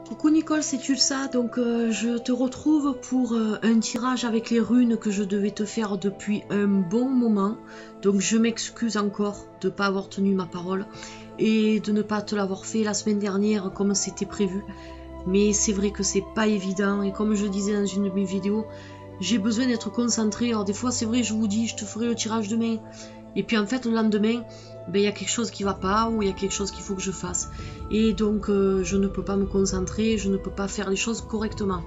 Coucou Nicole, c'est Tulsa, donc je te retrouve pour un tirage avec les runes que je devais te faire depuis un bon moment. Donc je m'excuse encore de ne pas avoir tenu ma parole et de ne pas te l'avoir fait la semaine dernière comme c'était prévu. Mais c'est vrai que c'est pas évident et comme je disais dans une de mes vidéos, j'ai besoin d'être concentrée. Alors des fois c'est vrai, je vous dis je te ferai le tirage demain. Et puis en fait le lendemain, ben, y a quelque chose qui va pas ou il y a quelque chose qu'il faut que je fasse. Et donc je ne peux pas me concentrer, je ne peux pas faire les choses correctement.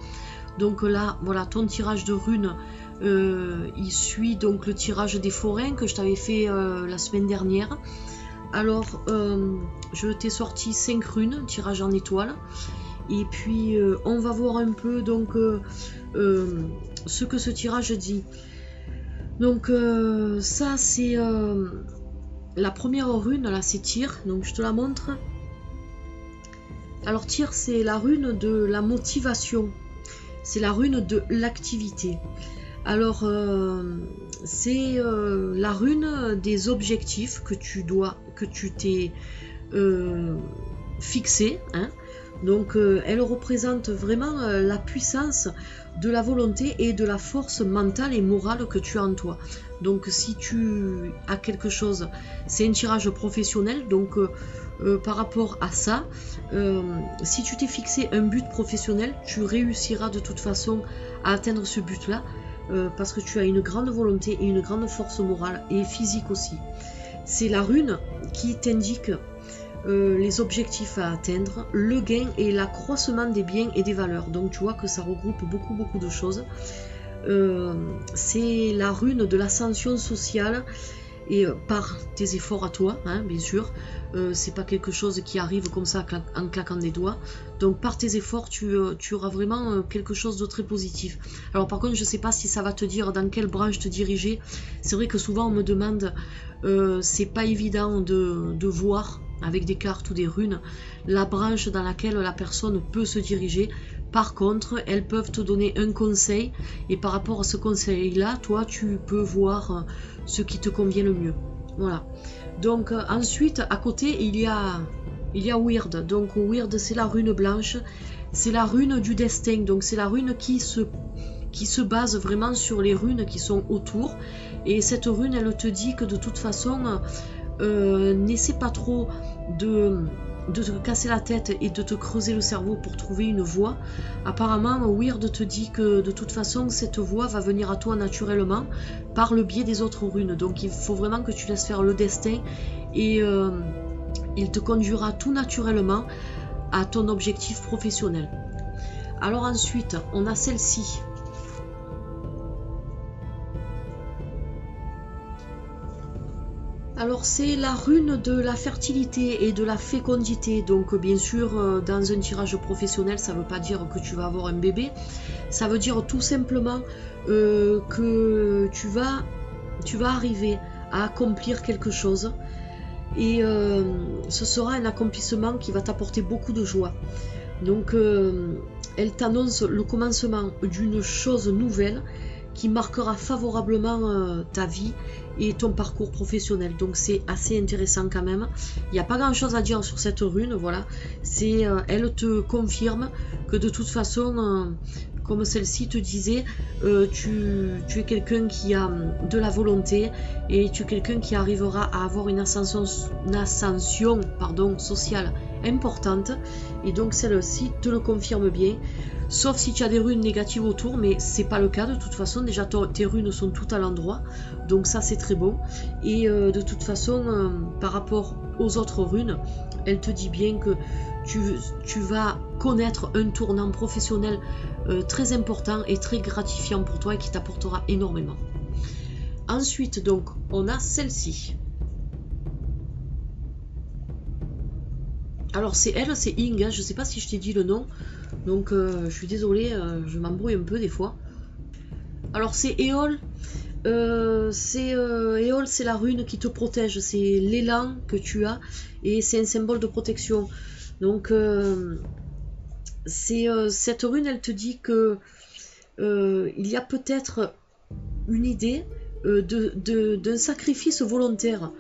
Donc là, voilà, ton tirage de runes, il suit donc le tirage des forains que je t'avais fait la semaine dernière. Alors, je t'ai sorti 5 runes, tirage en étoile. Et puis, on va voir un peu donc ce que ce tirage dit. Donc, ça, c'est la première rune, là, c'est Tyr. Donc, je te la montre. Alors, Tyr, c'est la rune de la motivation. C'est la rune de l'activité. Alors, c'est la rune des objectifs que tu t'es fixé, hein. Donc, elle représente vraiment la puissance de la volonté et de la force mentale et morale que tu as en toi. Donc, si tu as quelque chose, c'est un tirage professionnel, donc par rapport à ça, si tu t'es fixé un but professionnel, tu réussiras de toute façon à atteindre ce but-là, parce que tu as une grande volonté et une grande force morale et physique aussi. C'est la rune qui t'indique les objectifs à atteindre, le gain et l'accroissement des biens et des valeurs. Donc tu vois que ça regroupe beaucoup de choses. C'est la rune de l'ascension sociale et par tes efforts à toi, hein, bien sûr. C'est pas quelque chose qui arrive comme ça en claquant des doigts. Donc par tes efforts, tu auras vraiment quelque chose de très positif. Alors par contre, je sais pas si ça va te dire dans quelle branche te diriger. C'est vrai que souvent on me demande, c'est pas évident de voir avec des cartes ou des runes la branche dans laquelle la personne peut se diriger. Par contre, elles peuvent te donner un conseil et par rapport à ce conseil-là, toi, tu peux voir ce qui te convient le mieux. Voilà. Donc ensuite, à côté, il y a Weird. Donc Weird, c'est la rune blanche. C'est la rune du destin. Donc c'est la rune qui se base vraiment sur les runes qui sont autour. Et cette rune, elle te dit que de toute façon, n'essaie pas trop de te casser la tête et de te creuser le cerveau pour trouver une voie. Apparemment, Weird te dit que de toute façon, cette voie va venir à toi naturellement par le biais des autres runes. Donc il faut vraiment que tu laisses faire le destin et il te conduira tout naturellement à ton objectif professionnel. Alors ensuite, on a celle-ci. Alors c'est la rune de la fertilité et de la fécondité. Donc bien sûr dans un tirage professionnel, ça ne veut pas dire que tu vas avoir un bébé. Ça veut dire tout simplement que tu vas arriver à accomplir quelque chose. Et ce sera un accomplissement qui va t'apporter beaucoup de joie. Donc elle t'annonce le commencement d'une chose nouvelle qui marquera favorablement ta vie et ton parcours professionnel. Donc c'est assez intéressant quand même. Il n'y a pas grand chose à dire sur cette rune, voilà. C'est elle te confirme que de toute façon, comme celle-ci te disait, tu es quelqu'un qui a de la volonté et tu es quelqu'un qui arrivera à avoir une ascension sociale importante. Et donc celle-ci te le confirme bien. Sauf si tu as des runes négatives autour, mais c'est pas le cas de toute façon. Déjà tes runes sont toutes à l'endroit, donc ça c'est très bon. Et de toute façon, par rapport aux autres runes, elle te dit bien que tu vas connaître un tournant professionnel très important et très gratifiant pour toi et qui t'apportera énormément. Ensuite donc, on a celle-ci. Alors c'est elle, c'est Ing, hein. Je sais pas si je t'ai dit le nom, donc je suis désolée, je m'embrouille un peu des fois. Alors c'est Éole, Éole c'est la rune qui te protège, c'est l'élan que tu as et c'est un symbole de protection. Donc cette rune, elle te dit que il y a peut-être une idée d'un sacrifice volontaire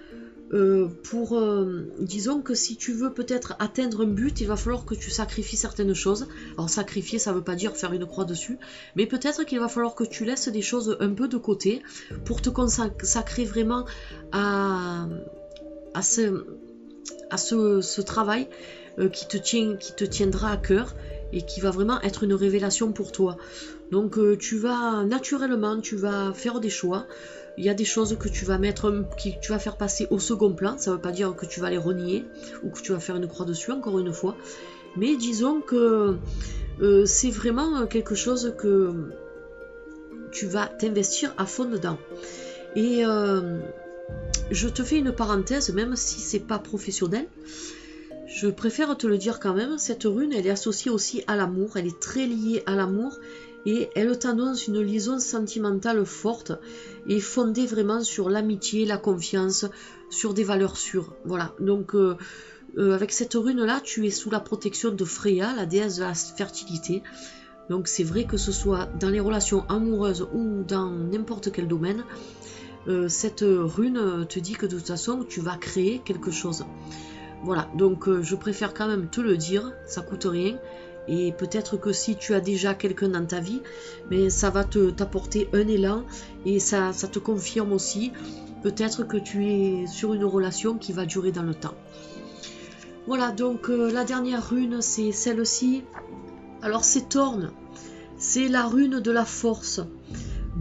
disons que si tu veux peut-être atteindre un but, il va falloir que tu sacrifies certaines choses. Alors sacrifier, ça ne veut pas dire faire une croix dessus, mais peut-être qu'il va falloir que tu laisses des choses un peu de côté pour te consacrer vraiment à ce travail qui te tiendra à cœur et qui va vraiment être une révélation pour toi. Donc tu vas naturellement, tu vas faire des choix. Il y a des choses que tu vas tu vas faire passer au second plan. Ça ne veut pas dire que tu vas les renier ou que tu vas faire une croix dessus, encore une fois. Mais disons que c'est vraiment quelque chose que tu vas t'investir à fond dedans. Et je te fais une parenthèse, même si c'est pas professionnel. Je préfère te le dire quand même, cette rune, elle est associée aussi à l'amour. Elle est très liée à l'amour. Et elle t'annonce une liaison sentimentale forte et fondée vraiment sur l'amitié, la confiance, sur des valeurs sûres. Voilà, donc avec cette rune-là, tu es sous la protection de Freya, la déesse de la fertilité. Donc c'est vrai que ce soit dans les relations amoureuses ou dans n'importe quel domaine, cette rune te dit que de toute façon, tu vas créer quelque chose. Voilà, donc je préfère quand même te le dire, ça coûte rien. Et peut-être que si tu as déjà quelqu'un dans ta vie, mais ça va t'apporter un élan et ça te confirme aussi peut-être que tu es sur une relation qui va durer dans le temps. Voilà, donc la dernière rune, c'est celle-ci. Alors c'est Thorn, c'est la rune de la force,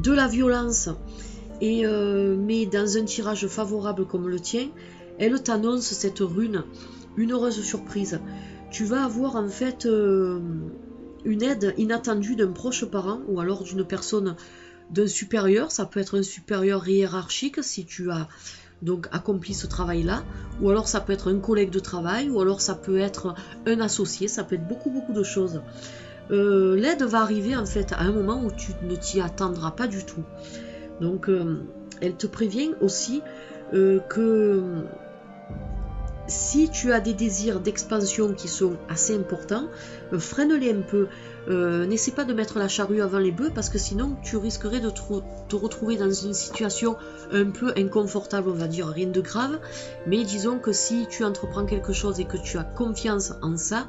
de la violence. Et mais dans un tirage favorable comme le tien, elle t'annonce cette rune, une heureuse surprise. Tu vas avoir en fait une aide inattendue d'un proche parent ou alors d'une personne, d'un supérieur. Ça peut être un supérieur hiérarchique si tu as donc accompli ce travail-là, ou alors ça peut être un collègue de travail, ou alors ça peut être un associé, ça peut être beaucoup de choses. L'aide va arriver en fait à un moment où tu ne t'y attendras pas du tout. Donc elle te prévient aussi que si tu as des désirs d'expansion qui sont assez importants, freine-les un peu. N'essaie pas de mettre la charrue avant les bœufs parce que sinon tu risquerais de te retrouver dans une situation un peu inconfortable, on va dire, rien de grave. Mais disons que si tu entreprends quelque chose et que tu as confiance en ça,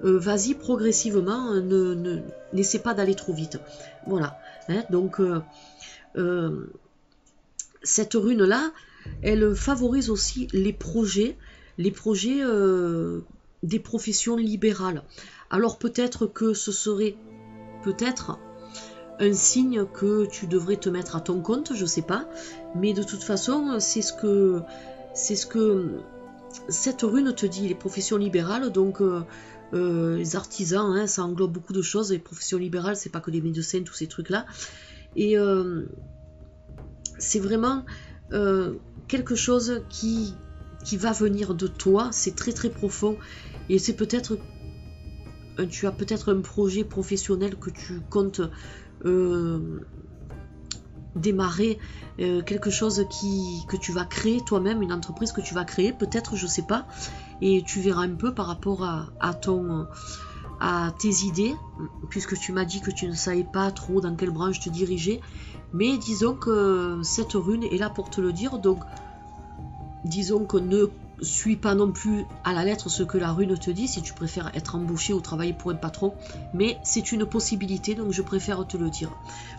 vas-y progressivement, n'essaie pas d'aller trop vite. Voilà, hein, donc cette rune-là, elle favorise aussi les projets des professions libérales. Alors peut-être que ce serait peut-être un signe que tu devrais te mettre à ton compte, je sais pas, mais de toute façon c'est ce que cette rune te dit, les professions libérales, donc les artisans, hein, ça englobe beaucoup de choses. Les professions libérales, c'est pas que les médecins, tous ces trucs là, et c'est vraiment quelque chose qui va venir de toi. C'est très profond et c'est peut-être tu as peut-être un projet professionnel que tu comptes démarrer, quelque chose que tu vas créer toi-même, une entreprise que tu vas créer peut-être, je sais pas, et tu verras un peu par rapport à tes idées, puisque tu m'as dit que tu ne savais pas trop dans quelle branche te diriger, mais disons que cette rune est là pour te le dire. Donc disons que ne suis pas non plus à la lettre ce que la rune te dit si tu préfères être embauché ou travailler pour un patron, mais c'est une possibilité, donc je préfère te le dire.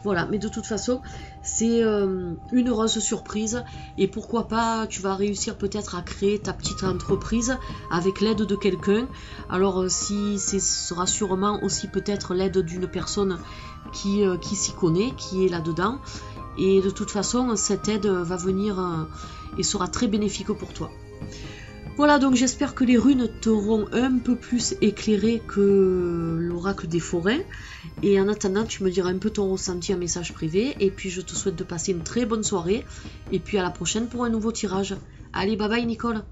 Voilà, mais de toute façon c'est une heureuse surprise et pourquoi pas tu vas réussir peut-être à créer ta petite entreprise avec l'aide de quelqu'un. Alors si ce sera sûrement aussi peut-être l'aide d'une personne qui s'y connaît, qui est là-dedans, et de toute façon cette aide va venir et sera très bénéfique pour toi. Voilà, donc j'espère que les runes t'auront un peu plus éclairé que l'oracle des forêts. Et en attendant, tu me diras un peu ton ressenti en message privé. Et puis je te souhaite de passer une très bonne soirée. Et puis à la prochaine pour un nouveau tirage. Allez, bye bye Nicole.